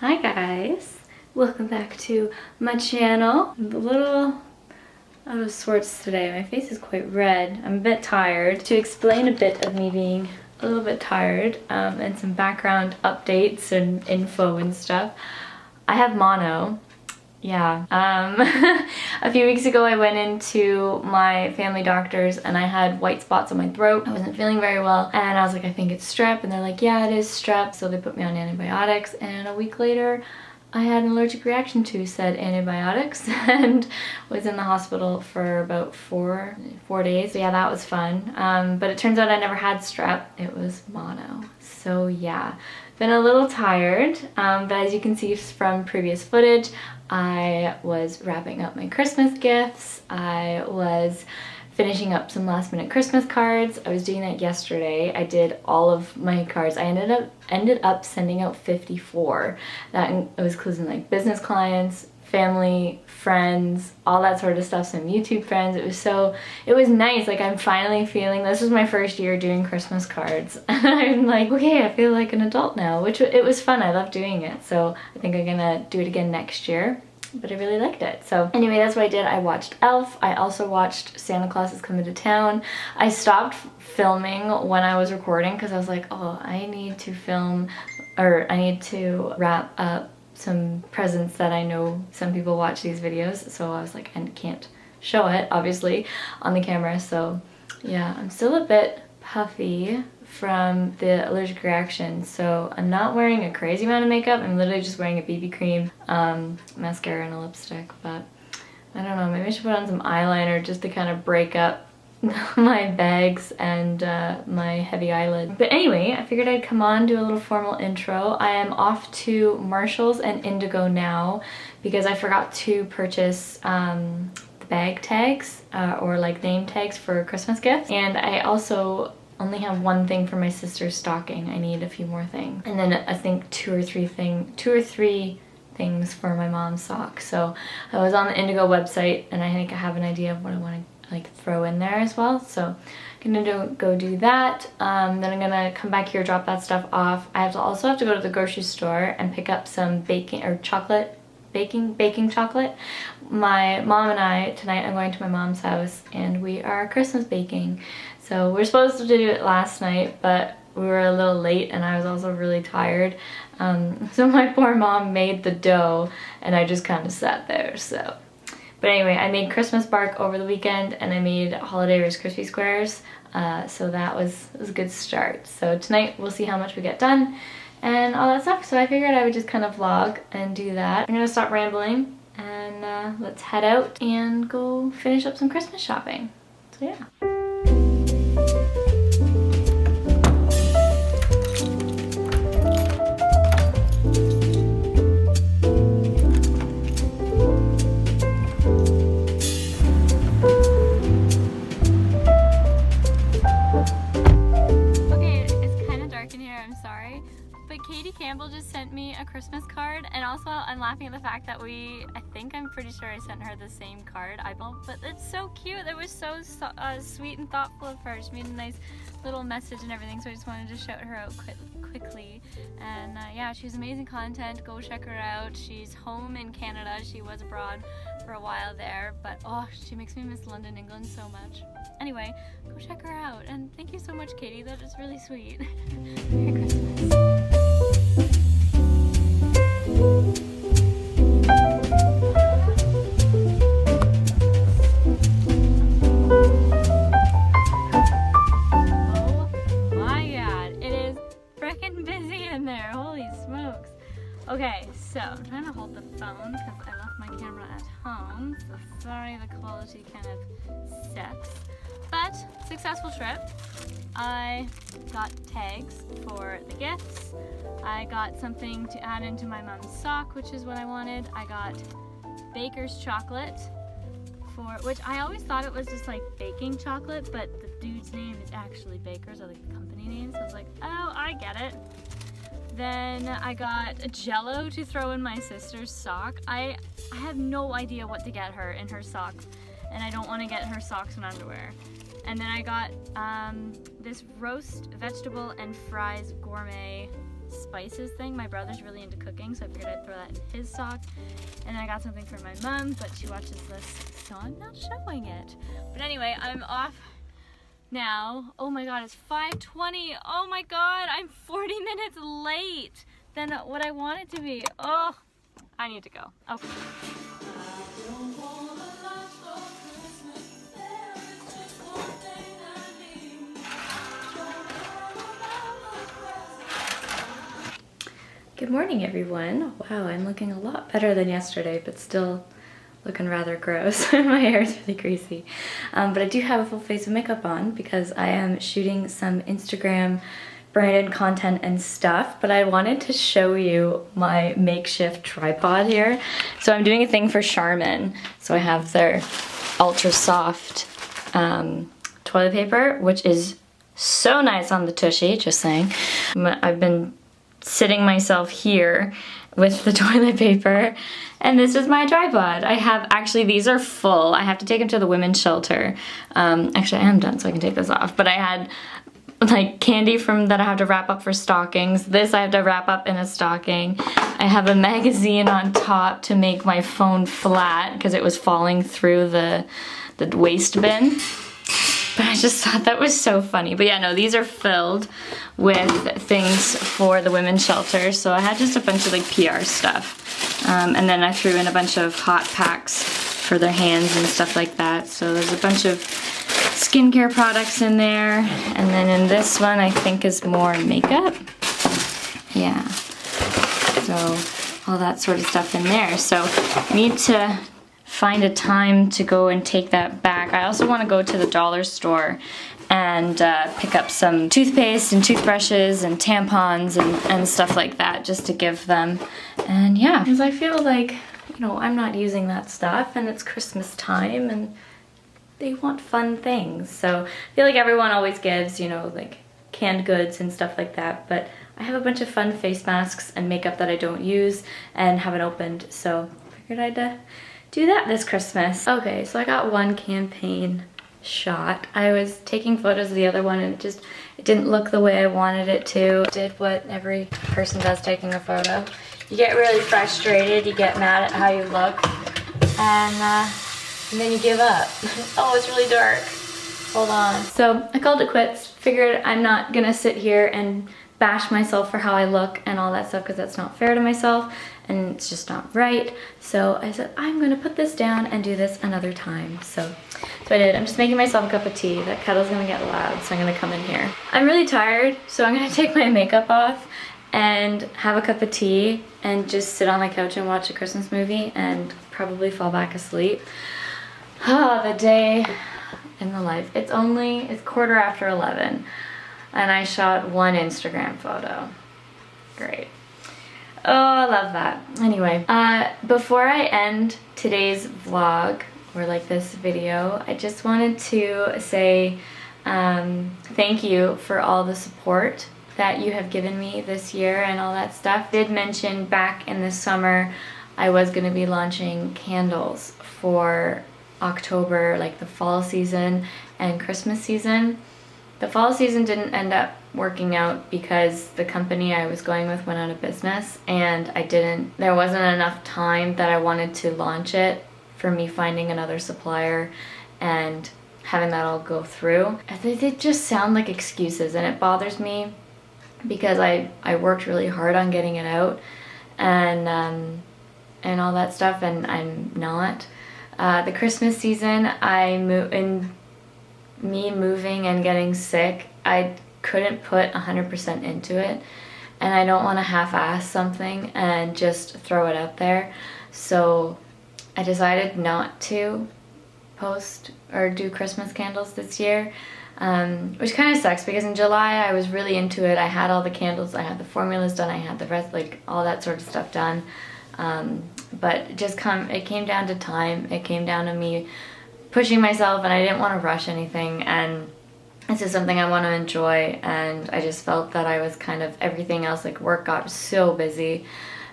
Hi guys, welcome back to my channel. I'm a little out of sorts today. My face is quite red. I'm a bit tired. To explain a bit of me being a little bit tired and some background updates and info and stuff, I have mono. Yeah. A few weeks ago I went into my family doctor's and I had white spots on my throat. I wasn't feeling very well and I was like, I think it's strep, and they're like, yeah, it is strep. So they put me on antibiotics, and a week later I had an allergic reaction to said antibiotics and was in the hospital for about four days. So yeah, that was fun. But it turns out I never had strep. It was mono. So yeah, been a little tired, but as you can see from previous footage, I was wrapping up my Christmas gifts. I was finishing up some last minute Christmas cards. I was doing that yesterday. I did all of my cards. I ended up sending out 54. That was including like business clients, family, friends, all that sort of stuff, some YouTube friends. It was nice. Like, I'm finally feeling, this was my first year doing Christmas cards. And I'm like, okay, I feel like an adult now, which it was fun. I love doing it. So I think I'm gonna do it again next year. But I really liked it. So anyway, that's what I did. I watched Elf. I also watched Santa Claus is Coming to Town. I stopped filming when I was recording because I was like, oh, I need to film, or I need to wrap up some presents that I know some people watch these videos. So I was like, I can't show it, obviously, on the camera. So yeah, I'm still a bit puffy from the allergic reaction, so I'm not wearing a crazy amount of makeup. I'm literally just wearing a BB cream, mascara, and a lipstick. But I don't know, maybe I should put on some eyeliner just to kind of break up my bags and my heavy eyelid. But anyway, I figured I'd come on, do a little formal intro. I am off to Marshalls and Indigo now because I forgot to purchase the bag tags or like name tags for Christmas gifts, and I also only have one thing for my sister's stocking. I need a few more things, and then I think two or three things for my mom's socks. So I was on the Indigo website and I think I have an idea of what I want to like throw in there as well. So I'm gonna go do that. Then I'm gonna come back here, drop that stuff off. I also have to go to the grocery store and pick up some baking chocolate. My mom and I, tonight I'm going to my mom's house and we are Christmas baking. So we're supposed to do it last night, but we were a little late and I was also really tired. So my poor mom made the dough and I just kind of sat there, so. But anyway, I made Christmas bark over the weekend and I made holiday Rice Krispie squares. So that was a good start. So tonight we'll see how much we get done and all that stuff. So I figured I would just kind of vlog and do that. I'm gonna stop rambling and let's head out and go finish up some Christmas shopping. So yeah. laughing at the fact that I'm pretty sure I sent her the same card. But it's so cute. It was so sweet and thoughtful of her. She made a nice little message and everything, so I just wanted to shout her out quickly. And yeah, she's amazing content. Go check her out. She's home in Canada. She was abroad for a while there, but oh, she makes me miss London, England so much. Anyway, go check her out. And thank you so much, Katie. That is really sweet. Merry Christmas. Okay, so I'm trying to hold the phone because I left my camera at home, so sorry the quality kind of sucks. But, successful trip. I got tags for the gifts. I got something to add into my mom's sock, which is what I wanted. I got Baker's chocolate, which I always thought it was just like baking chocolate, but the dude's name is actually Baker's, or like the company name, so I was like, oh, I get it. Then I got a Jell-O to throw in my sister's sock. I have no idea what to get her in her sock, and I don't want to get her socks and underwear. And then I got this roast vegetable and fries gourmet spices thing. My brother's really into cooking, so I figured I'd throw that in his sock. And then I got something for my mom, but she watches this, so I'm not showing it. But anyway, I'm off now. Oh my god, it's 5:20. Oh my god, I'm 40 minutes late than what I want it to be. Oh, I need to go. Okay. Good morning, everyone. Wow, I'm looking a lot better than yesterday, but still looking rather gross. My hair is really greasy. But I do have a full face of makeup on because I am shooting some Instagram branded content and stuff, but I wanted to show you my makeshift tripod here. So I'm doing a thing for Charmin. So I have their ultra soft toilet paper, which is so nice on the tushy, just saying. I've been sitting myself here with the toilet paper, and this is my tripod. I have, actually these are full. I have to take them to the women's shelter. Actually I am done, so I can take this off, but I had like candy that I have to wrap up for stockings. This I have to wrap up in a stocking. I have a magazine on top to make my phone flat because it was falling through the waste bin. But I just thought that was so funny. But yeah, no, these are filled with things for the women's shelter. So I had just a bunch of like PR stuff. And then I threw in a bunch of hot packs for their hands and stuff like that. So there's a bunch of skincare products in there. And then in this one, I think is more makeup. Yeah. So all that sort of stuff in there. So I need to find a time to go and take that back. I also want to go to the dollar store and pick up some toothpaste and toothbrushes and tampons and stuff like that just to give them. And yeah, because I feel like, you know, I'm not using that stuff and it's Christmas time and they want fun things. So I feel like everyone always gives, you know, like canned goods and stuff like that, but I have a bunch of fun face masks and makeup that I don't use and haven't opened, so I figured I'd do that this Christmas. Okay, so I got one campaign shot. I was taking photos of the other one and it didn't look the way I wanted it to. Did what every person does taking a photo. You get really frustrated, you get mad at how you look, and then you give up. Oh, it's really dark. Hold on. So I called it quits, figured I'm not gonna sit here and bash myself for how I look and all that stuff because that's not fair to myself and it's just not right. So I said, I'm gonna put this down and do this another time. So I did. I'm just making myself a cup of tea. That kettle's gonna get loud, so I'm gonna come in here. I'm really tired, so I'm gonna take my makeup off and have a cup of tea and just sit on my couch and watch a Christmas movie and probably fall back asleep. Oh, the day in the life. It's 11:15 and I shot one Instagram photo. Great. Oh, I love that. Anyway, before I end today's vlog, or like this video, I just wanted to say thank you for all the support that you have given me this year and all that stuff. I did mention back in the summer, I was going to be launching candles for October, like the fall season and Christmas season. The fall season didn't end up working out because the company I was going with went out of business, and there wasn't enough time that I wanted to launch it for me finding another supplier and having that all go through. They just sound like excuses, and it bothers me because I worked really hard on getting it out and all that stuff, and I'm not. The Christmas season, me moving and getting sick, I couldn't put 100% into it, and I don't want to half-ass something and just throw it out there. So I decided not to post or do Christmas candles this year, which kind of sucks because in July I was really into it. I had all the candles, I had the formulas done, I had the rest, like all that sort of stuff done. But it came down to time. It came down to me pushing myself, and I didn't want to rush anything, and this is something I want to enjoy, and I just felt that I was kind of, everything else, like work got so busy,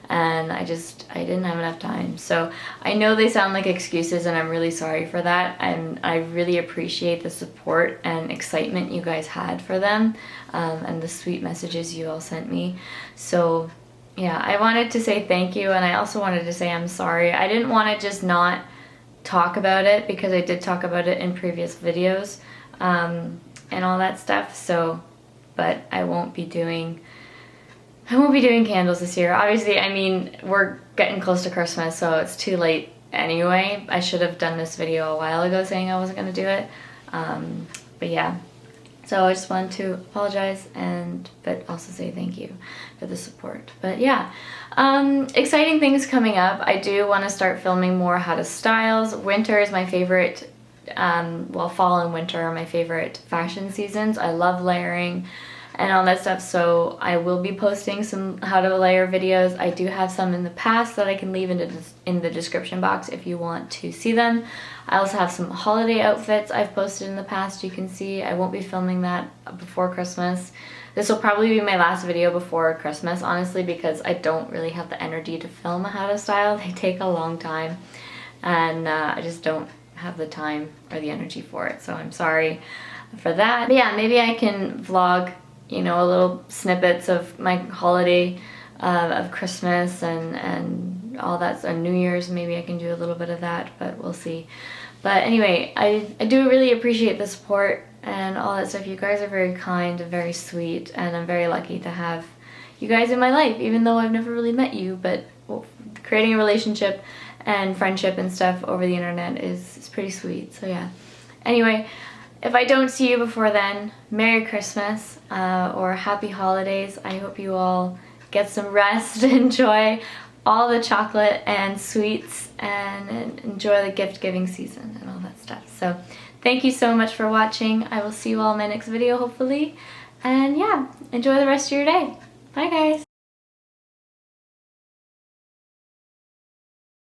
and I didn't have enough time. So I know they sound like excuses, and I'm really sorry for that, and I really appreciate the support and excitement you guys had for them, and the sweet messages you all sent me. So yeah, I wanted to say thank you, and I also wanted to say I'm sorry. I didn't want to just not talk about it because I did talk about it in previous videos and all that stuff. So, but I won't be doing candles this year. Obviously, I mean, we're getting close to Christmas, so it's too late anyway. I should have done this video a while ago saying I wasn't going to do it. But yeah. So I just wanted to apologize but also say thank you for the support. But yeah, exciting things coming up. I do want to start filming more how to styles. Winter is my favorite, fall and winter are my favorite fashion seasons. I love layering and all that stuff, so I will be posting some how to layer videos. I do have some in the past that I can leave in the description box if you want to see them. I also have some holiday outfits I've posted in the past you can see. I won't be filming that before Christmas. This will probably be my last video before Christmas, honestly, because I don't really have the energy to film a how to style. They take a long time, and I just don't have the time or the energy for it, so I'm sorry for that. But yeah, maybe I can vlog, you know, a little snippets of my holiday, of Christmas and all that, and New Year's. Maybe I can do a little bit of that, but we'll see. But anyway, I do really appreciate the support and all that stuff. You guys are very kind and very sweet, and I'm very lucky to have you guys in my life, even though I've never really met you. But creating a relationship and friendship and stuff over the internet is pretty sweet. So yeah. Anyway, if I don't see you before then, Merry Christmas or Happy Holidays. I hope you all get some rest, enjoy all the chocolate and sweets, and enjoy the gift-giving season and all that stuff. So thank you so much for watching. I will see you all in my next video, hopefully. And yeah, enjoy the rest of your day. Bye, guys.